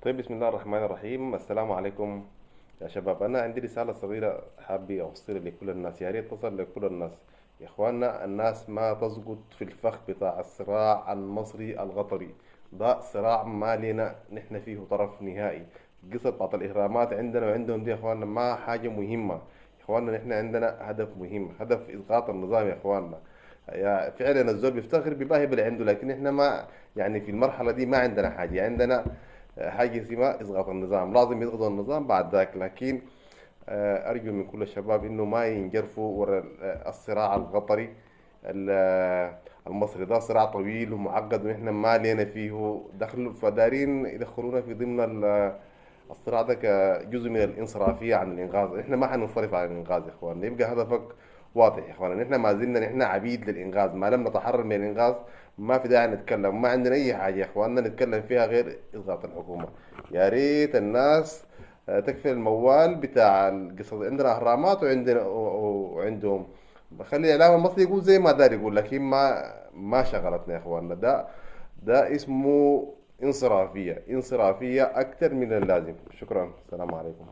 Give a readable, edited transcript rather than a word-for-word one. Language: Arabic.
طيب، بسم الله الرحمن الرحيم. السلام عليكم يا شباب. أنا عندي رسالة صغيرة حابة أوصلها لكل الناس، يا ريت تصل لكل الناس. يا إخواننا، الناس ما تسقط في الفخ بتاع الصراع المصري القطري. ده صراع ما لنا نحن فيه طرف نهائي. قصة بتاعت الإهرامات عندنا وعندهم دي يا إخواننا ما حاجة مهمة. يا إخواننا نحن عندنا هدف مهم، هدف إسقاط النظام يا إخواننا. يا فعلا الزول بيفتخر بباهي باللي عنده، لكن احنا ما يعني في المرحلة دي ما عندنا حاجة. عندنا حاجة اسمها إسقاط النظام، لازم يسقطوا النظام بعد ذاك. لكن أرجو من كل الشباب إنه ما ينجرفوا ورا الصراع القطري. المصري ده صراع طويل ومعقد، ونحن ما لينا فيه دخل، فدارين يدخلونا في ضمن الصراع ده كجزء من الانصرافية عن الإنقاذ. احنا ما حننصرف عن الإنقاذ يا إخوان، يبقى هدفك واضح يا إخوان. نحن ما زلنا نحن عبيد للإنقاذ، ما لم نتحرر من الإنقاذ ما في داعي نتكلم. ما عندنا أي حاجة يا إخواننا نتكلم فيها غير إسقاط الحكومة. يا ريت الناس تكفي الموال بتاع القصص. عندنا اهرامات وعندنا وعندهم. بخلي الاعلام المصري يقول زي ما دار يقول، لكن ما شغلتنا يا اخواننا. ده اسمه انصرافيه، انصرافيه اكتر من اللازم. شكرا، السلام عليكم.